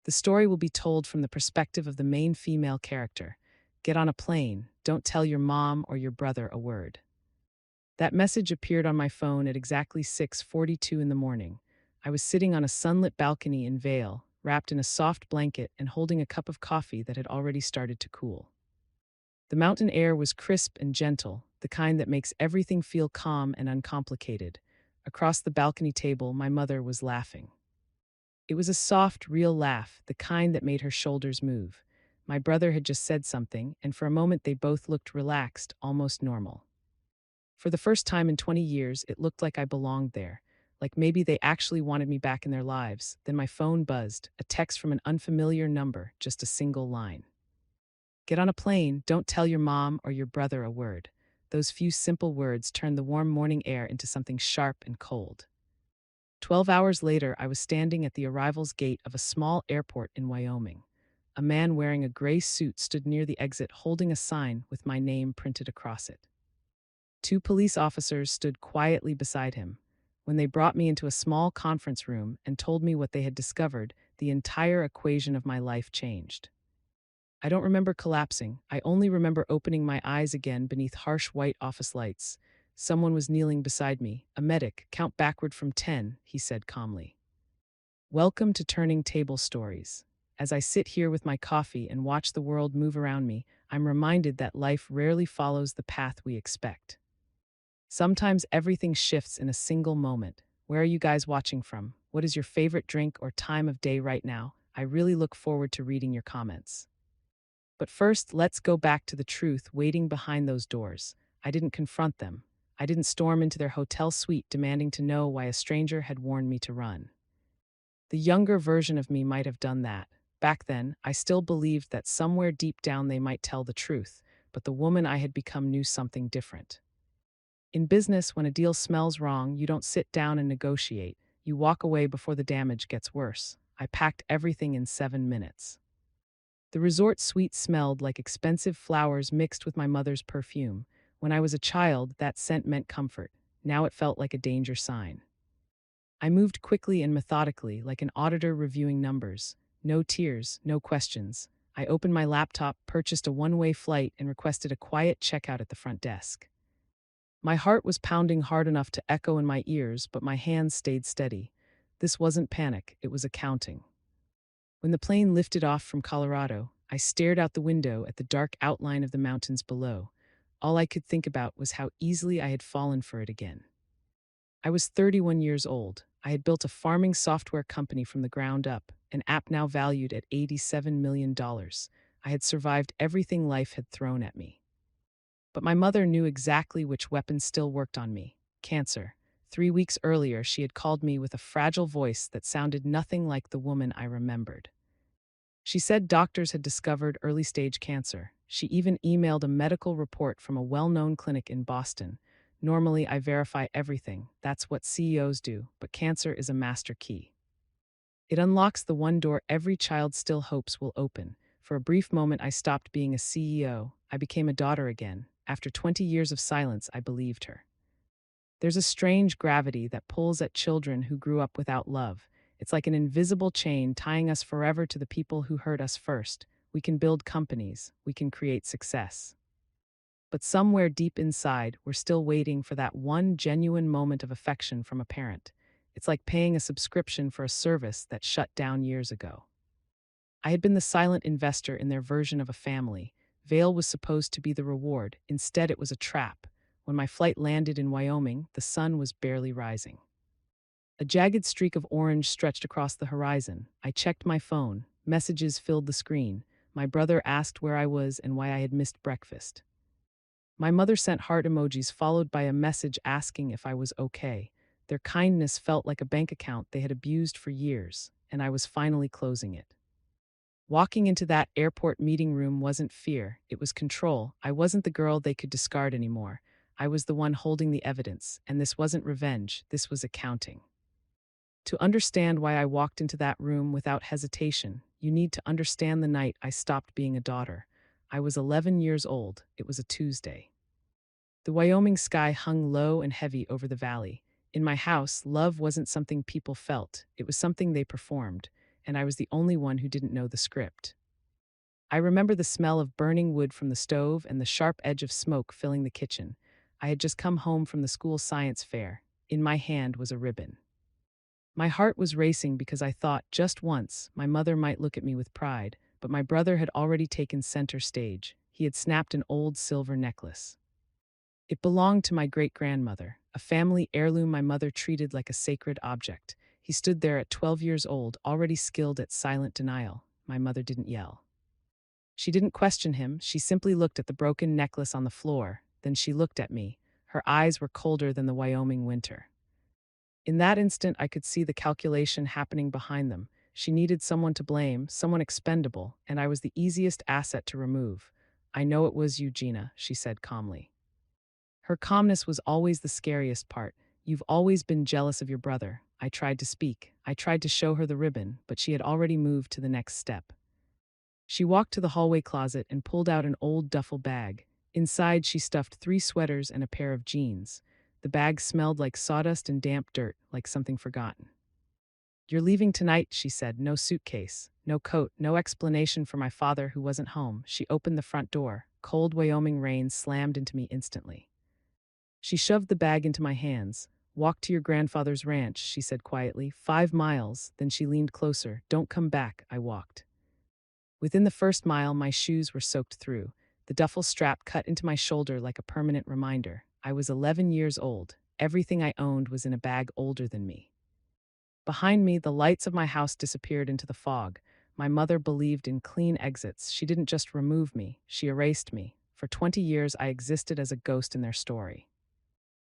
The story will be told from the perspective of the main female character. Get on a plane, don't tell your mom or your brother a word. That message appeared on my phone at exactly 6:42 in the morning. I was sitting on a sunlit balcony in Vale, wrapped in a soft blanket and holding a cup of coffee that had already started to cool. The mountain air was crisp and gentle, the kind that makes everything feel calm and uncomplicated. Across the balcony table, my mother was laughing. It was a soft, real laugh, the kind that made her shoulders move. My brother had just said something, and for a moment they both looked relaxed, almost normal. For the first time in 20 years, it looked like I belonged there, like maybe they actually wanted me back in their lives. Then my phone buzzed, a text from an unfamiliar number, just a single line. Get on a plane, don't tell your mom or your brother a word. Those few simple words turned the warm morning air into something sharp and cold. 12 hours later, I was standing at the arrivals gate of a small airport in Wyoming. A man wearing a gray suit stood near the exit holding a sign with my name printed across it. Two police officers stood quietly beside him. When they brought me into a small conference room and told me what they had discovered, the entire equation of my life changed. I don't remember collapsing. I only remember opening my eyes again beneath harsh white office lights. Someone was kneeling beside me. A medic. Count backward from 10, he said calmly. Welcome to Turning Table Stories. As I sit here with my coffee and watch the world move around me, I'm reminded that life rarely follows the path we expect. Sometimes everything shifts in a single moment. Where are you guys watching from? What is your favorite drink or time of day right now? I really look forward to reading your comments. But first, let's go back to the truth waiting behind those doors. I didn't confront them. I didn't storm into their hotel suite demanding to know why a stranger had warned me to run. The younger version of me might have done that. Back then, I still believed that somewhere deep down they might tell the truth, but the woman I had become knew something different. In business, when a deal smells wrong, you don't sit down and negotiate. You walk away before the damage gets worse. I packed everything in 7 minutes. The resort suite smelled like expensive flowers mixed with my mother's perfume. When I was a child, that scent meant comfort. Now it felt like a danger sign. I moved quickly and methodically, like an auditor reviewing numbers. No tears, no questions. I opened my laptop, purchased a one-way flight, and requested a quiet checkout at the front desk. My heart was pounding hard enough to echo in my ears, but my hands stayed steady. This wasn't panic, it was accounting. When the plane lifted off from Colorado, I stared out the window at the dark outline of the mountains below. All I could think about was how easily I had fallen for it again. I was 31 years old. I had built a farming software company from the ground up, an app now valued at $87 million. I had survived everything life had thrown at me. But my mother knew exactly which weapon still worked on me: cancer. 3 weeks earlier, she had called me with a fragile voice that sounded nothing like the woman I remembered. She said doctors had discovered early-stage cancer. She even emailed a medical report from a well-known clinic in Boston. Normally, I verify everything. That's what CEOs do, but cancer is a master key. It unlocks the one door every child still hopes will open. For a brief moment, I stopped being a CEO. I became a daughter again. After 20 years of silence, I believed her. There's a strange gravity that pulls at children who grew up without love. It's like an invisible chain tying us forever to the people who hurt us first. We can build companies, we can create success. But somewhere deep inside, we're still waiting for that one genuine moment of affection from a parent. It's like paying a subscription for a service that shut down years ago. I had been the silent investor in their version of a family. Vale was supposed to be the reward. Instead, it was a trap. When my flight landed in Wyoming, the sun was barely rising. A jagged streak of orange stretched across the horizon. I checked my phone. Messages filled the screen. My brother asked where I was and why I had missed breakfast. My mother sent heart emojis followed by a message asking if I was okay. Their kindness felt like a bank account they had abused for years, and I was finally closing it. Walking into that airport meeting room wasn't fear, it was control. I wasn't the girl they could discard anymore. I was the one holding the evidence, and this wasn't revenge, this was accounting. To understand why I walked into that room without hesitation, you need to understand the night I stopped being a daughter. I was 11 years old. It was a Tuesday. The Wyoming sky hung low and heavy over the valley. In my house, love wasn't something people felt. It was something they performed. and I was the only one who didn't know the script. I remember the smell of burning wood from the stove and the sharp edge of smoke filling the kitchen. I had just come home from the school science fair. In my hand was a ribbon. My heart was racing because I thought, just once, my mother might look at me with pride, but my brother had already taken center stage. He had snapped an old silver necklace. It belonged to my great-grandmother, a family heirloom my mother treated like a sacred object. He stood there at 12 years old, already skilled at silent denial. My mother didn't yell. She didn't question him, she simply looked at the broken necklace on the floor, then she looked at me. Her eyes were colder than the Wyoming winter. In that instant, I could see the calculation happening behind them. She needed someone to blame, someone expendable, and I was the easiest asset to remove. "I know it was you, Gina," she said calmly. Her calmness was always the scariest part. "You've always been jealous of your brother." I tried to speak. I tried to show her the ribbon, but she had already moved to the next step. She walked to the hallway closet and pulled out an old duffel bag. Inside, she stuffed 3 sweaters and a pair of jeans. The bag smelled like sawdust and damp dirt, like something forgotten. "You're leaving tonight," she said. No suitcase, no coat, no explanation for my father who wasn't home. She opened the front door. Cold Wyoming rain slammed into me instantly. She shoved the bag into my hands. "Walk to your grandfather's ranch," she said quietly. 5 miles, then she leaned closer. "Don't come back." I walked. Within the first mile, my shoes were soaked through. The duffel strap cut into my shoulder like a permanent reminder. I was 11 years old. Everything I owned was in a bag older than me. Behind me, the lights of my house disappeared into the fog. My mother believed in clean exits. She didn't just remove me, she erased me. For 20 years, I existed as a ghost in their story.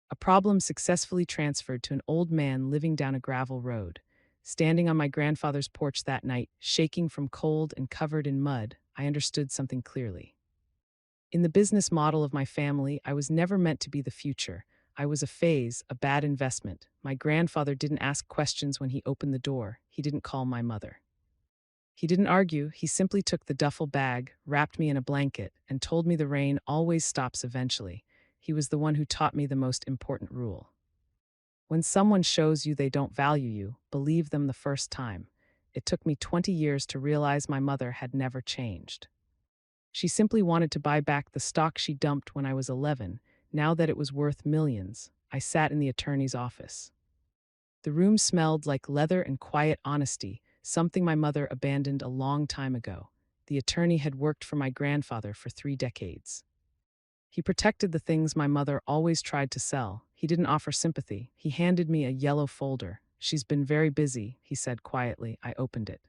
A problem successfully transferred to an old man living down a gravel road. Standing on my grandfather's porch that night, shaking from cold and covered in mud, I understood something clearly. In the business model of my family, I was never meant to be the future. I was a phase, a bad investment. My grandfather didn't ask questions when he opened the door. He didn't call my mother. He didn't argue. He simply took the duffel bag, wrapped me in a blanket, and told me the rain always stops eventually. He was the one who taught me the most important rule. When someone shows you they don't value you, believe them the first time. It took me 20 years to realize my mother had never changed. She simply wanted to buy back the stock she dumped when I was 11. Now that it was worth millions, I sat in the attorney's office. The room smelled like leather and quiet honesty, something my mother abandoned a long time ago. The attorney had worked for my grandfather for 3 decades. He protected the things my mother always tried to sell. He didn't offer sympathy. He handed me a yellow folder. "She's been very busy," he said quietly. I opened it.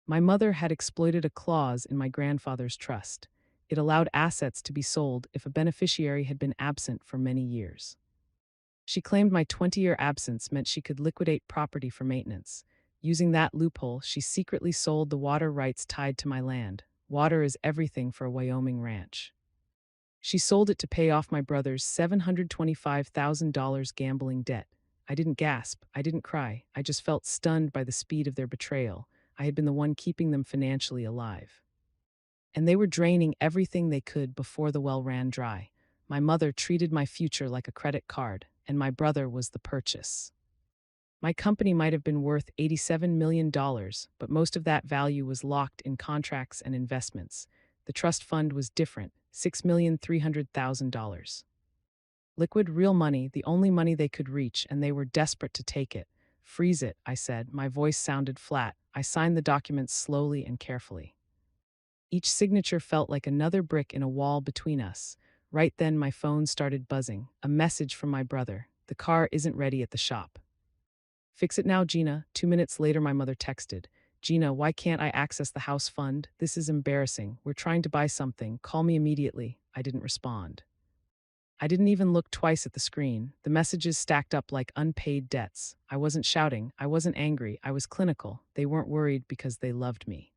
My mother had exploited a clause in my grandfather's trust. It allowed assets to be sold if a beneficiary had been absent for many years. She claimed my 20-year absence meant she could liquidate property for maintenance. Using that loophole, she secretly sold the water rights tied to my land. Water is everything for a Wyoming ranch. She sold it to pay off my brother's $725,000 gambling debt. I didn't gasp, I didn't cry, I just felt stunned by the speed of their betrayal. I had been the one keeping them financially alive. And they were draining everything they could before the well ran dry. My mother treated my future like a credit card, and my brother was the purchase. My company might have been worth $87 million, but most of that value was locked in contracts and investments. The trust fund was different, $6,300,000. Liquid, real money, the only money they could reach, and they were desperate to take it. "Freeze it," I said. My voice sounded flat. I signed the documents slowly and carefully. Each signature felt like another brick in a wall between us. Right then, my phone started buzzing. A message from my brother. "The car isn't ready at the shop." "Fix it now, Gina." 2 minutes later, my mother texted. "Gina, why can't I access the house fund? This is embarrassing. We're trying to buy something. Call me immediately." I didn't respond. I didn't even look twice at the screen. The messages stacked up like unpaid debts. I wasn't shouting. I wasn't angry. I was clinical. They weren't worried because they loved me.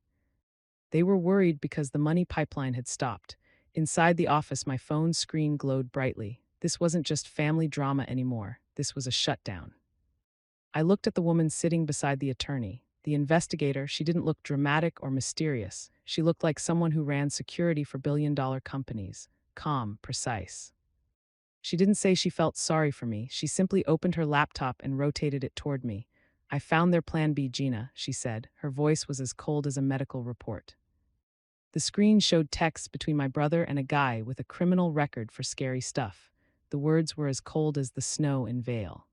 They were worried because the money pipeline had stopped. Inside the office, my phone screen glowed brightly. This wasn't just family drama anymore. This was a shutdown. I looked at the woman sitting beside the attorney. The investigator. She didn't look dramatic or mysterious. She looked like someone who ran security for billion-dollar companies. Calm, precise. She didn't say she felt sorry for me. She simply opened her laptop and rotated it toward me. I found their plan B, Gina, she said. Her voice was as cold as a medical report. The screen showed text between my brother and a guy with a criminal record for scary stuff. The words were as cold as the snow in Vale.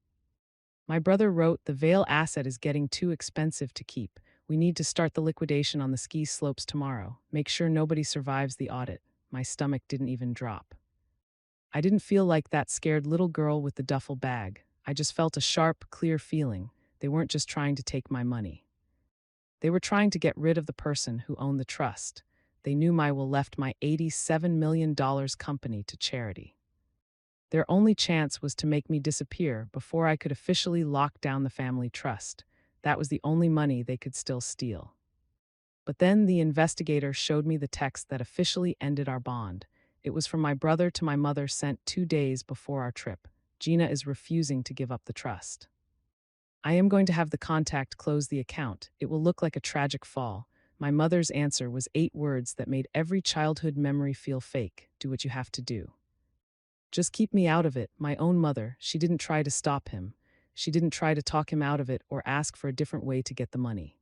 My brother wrote, "The Vale asset is getting too expensive to keep. We need to start the liquidation on the ski slopes tomorrow. Make sure nobody survives the audit." My stomach didn't even drop. I didn't feel like that scared little girl with the duffel bag. I just felt a sharp, clear feeling. They weren't just trying to take my money. They were trying to get rid of the person who owned the trust. They knew my will left my $87 million company to charity. Their only chance was to make me disappear before I could officially lock down the family trust. That was the only money they could still steal. But then the investigator showed me the text that officially ended our bond. It was from my brother to my mother, sent 2 days before our trip. "Gina is refusing to give up the trust. I am going to have the contact close the account. It will look like a tragic fall." My mother's answer was 8 words that made every childhood memory feel fake. "Do what you have to do. Just keep me out of it." My own mother, she didn't try to stop him. She didn't try to talk him out of it or ask for a different way to get the money.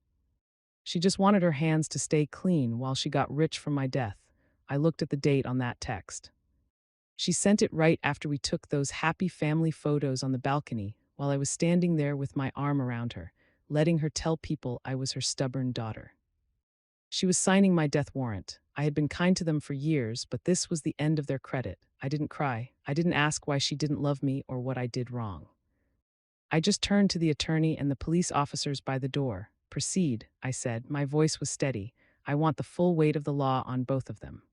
She just wanted her hands to stay clean while she got rich from my death. I looked at the date on that text. She sent it right after we took those happy family photos on the balcony while I was standing there with my arm around her, letting her tell people I was her stubborn daughter. She was signing my death warrant. I had been kind to them for years, but this was the end of their credit. I didn't cry. I didn't ask why she didn't love me or what I did wrong. I just turned to the attorney and the police officers by the door. "Proceed," I said. My voice was steady. "I want the full weight of the law on both of them."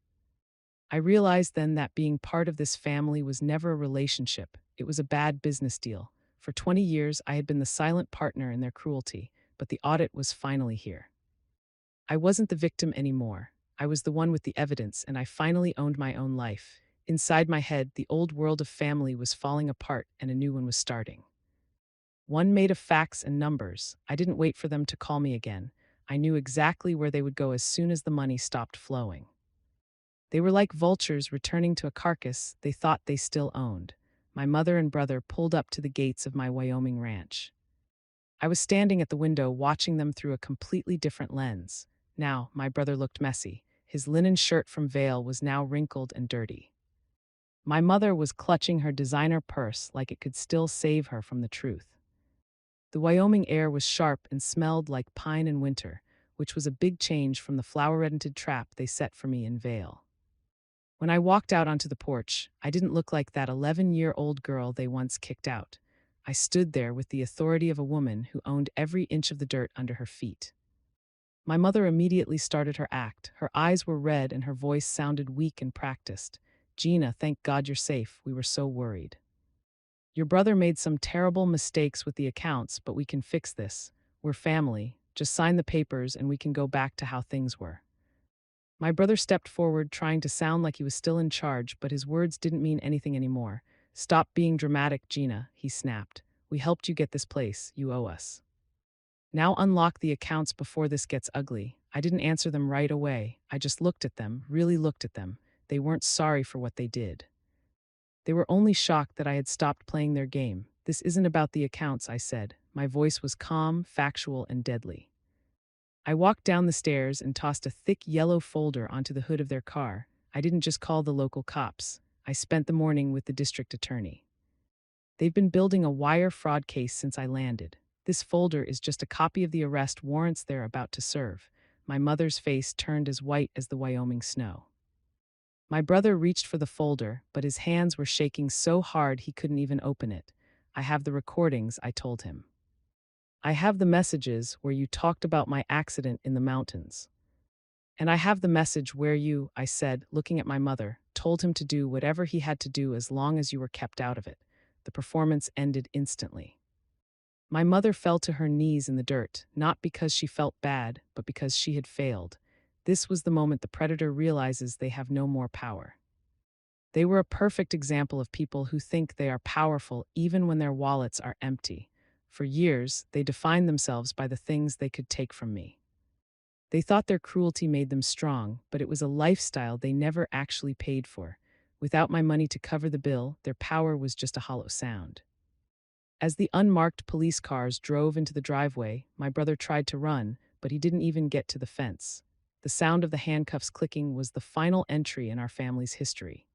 I realized then that being part of this family was never a relationship. It was a bad business deal. For 20 years, I had been the silent partner in their cruelty, but the audit was finally here. I wasn't the victim anymore. I was the one with the evidence, and I finally owned my own life. Inside my head, the old world of family was falling apart and a new one was starting. One made of facts and numbers. I didn't wait for them to call me again. I knew exactly where they would go as soon as the money stopped flowing. They were like vultures returning to a carcass they thought they still owned. My mother and brother pulled up to the gates of my Wyoming ranch. I was standing at the window watching them through a completely different lens. Now, my brother looked messy. His linen shirt from Vale was now wrinkled and dirty. My mother was clutching her designer purse like it could still save her from the truth. The Wyoming air was sharp and smelled like pine in winter, which was a big change from the flower-rented trap they set for me in Vale. When I walked out onto the porch, I didn't look like that 11-year-old girl they once kicked out. I stood there with the authority of a woman who owned every inch of the dirt under her feet. My mother immediately started her act. Her eyes were red and her voice sounded weak and practiced. "Gina, thank God you're safe. We were so worried. Your brother made some terrible mistakes with the accounts, but we can fix this. We're family. Just sign the papers and we can go back to how things were." My brother stepped forward, trying to sound like he was still in charge, but his words didn't mean anything anymore. "Stop being dramatic, Gina," he snapped. "We helped you get this place. You owe us. Now unlock the accounts before this gets ugly." I didn't answer them right away. I just looked at them, really looked at them. They weren't sorry for what they did. They were only shocked that I had stopped playing their game. "This isn't about the accounts," I said. My voice was calm, factual, and deadly. I walked down the stairs and tossed a thick yellow folder onto the hood of their car. I didn't just call the local cops. I spent the morning with the district attorney. They've been building a wire fraud case since I landed. This folder is just a copy of the arrest warrants they're about to serve. My mother's face turned as white as the Wyoming snow. My brother reached for the folder, but his hands were shaking so hard he couldn't even open it. "I have the recordings," I told him. "I have the messages where you talked about my accident in the mountains. And I have the message where you," I said, looking at my mother, "told him to do whatever he had to do as long as you were kept out of it." The performance ended instantly. My mother fell to her knees in the dirt, not because she felt bad, but because she had failed. This was the moment the predator realizes they have no more power. They were a perfect example of people who think they are powerful even when their wallets are empty. For years, they defined themselves by the things they could take from me. They thought their cruelty made them strong, but it was a lifestyle they never actually paid for. Without my money to cover the bill, their power was just a hollow sound. As the unmarked police cars drove into the driveway, my brother tried to run, but he didn't even get to the fence. The sound of the handcuffs clicking was the final entry in our family's history.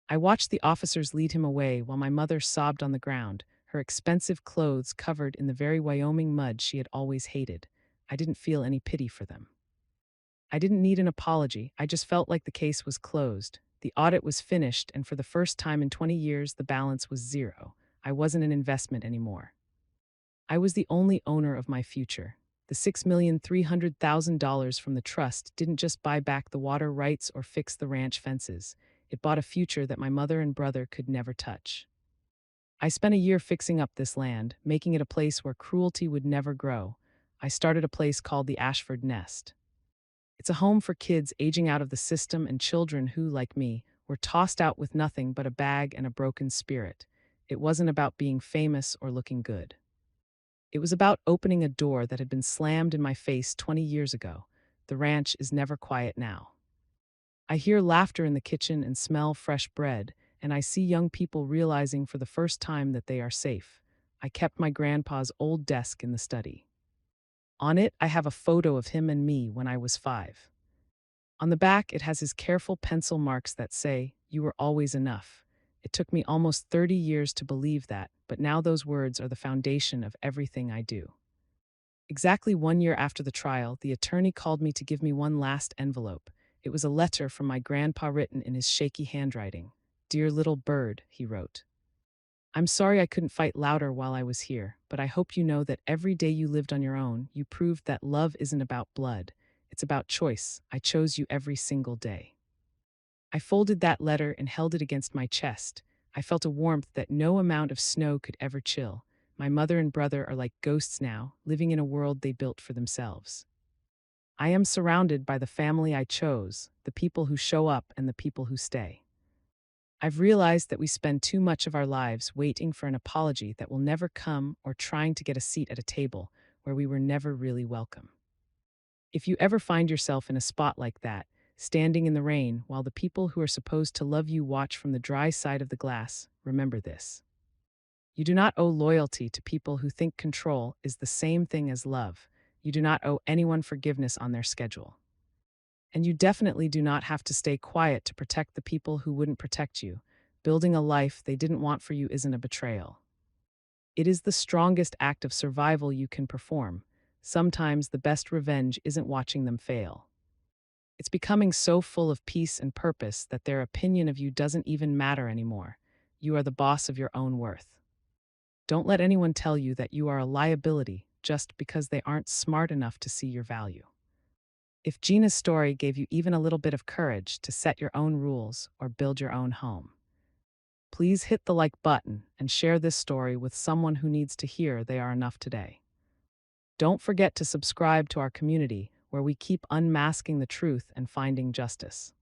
I watched the officers lead him away while my mother sobbed on the ground, her expensive clothes covered in the very Wyoming mud she had always hated. I didn't feel any pity for them. I didn't need an apology, I just felt like the case was closed. The audit was finished, and for the first time in 20 years, the balance was zero. I wasn't an investment anymore. I was the only owner of my future. The $6,300,000 from the trust didn't just buy back the water rights or fix the ranch fences. It bought a future that my mother and brother could never touch. I spent a year fixing up this land, making it a place where cruelty would never grow. I started a place called the Ashford Nest. It's a home for kids aging out of the system and children who, like me, were tossed out with nothing but a bag and a broken spirit. It wasn't about being famous or looking good. It was about opening a door that had been slammed in my face 20 years ago. The ranch is never quiet now. I hear laughter in the kitchen and smell fresh bread, and I see young people realizing for the first time that they are safe. I kept my grandpa's old desk in the study. On it, I have a photo of him and me when I was 5. On the back, it has his careful pencil marks that say, "You were always enough." It took me almost 30 years to believe that, but now those words are the foundation of everything I do. Exactly 1 year after the trial, the attorney called me to give me one last envelope. It was a letter from my grandpa written in his shaky handwriting. "Dear little bird," he wrote. "I'm sorry I couldn't fight louder while I was here, but I hope you know that every day you lived on your own, you proved that love isn't about blood. It's about choice. I chose you every single day." I folded that letter and held it against my chest. I felt a warmth that no amount of snow could ever chill. My mother and brother are like ghosts now, living in a world they built for themselves. I am surrounded by the family I chose, the people who show up and the people who stay. I've realized that we spend too much of our lives waiting for an apology that will never come or trying to get a seat at a table where we were never really welcome. If you ever find yourself in a spot like that, standing in the rain while the people who are supposed to love you watch from the dry side of the glass, remember this. You do not owe loyalty to people who think control is the same thing as love. You do not owe anyone forgiveness on their schedule. And you definitely do not have to stay quiet to protect the people who wouldn't protect you. Building a life they didn't want for you isn't a betrayal. It is the strongest act of survival you can perform. Sometimes the best revenge isn't watching them fail. It's becoming so full of peace and purpose that their opinion of you doesn't even matter anymore. You are the boss of your own worth. Don't let anyone tell you that you are a liability just because they aren't smart enough to see your value. If Gina's story gave you even a little bit of courage to set your own rules or build your own home, please hit the like button and share this story with someone who needs to hear they are enough today. Don't forget to subscribe to our community where we keep unmasking the truth and finding justice.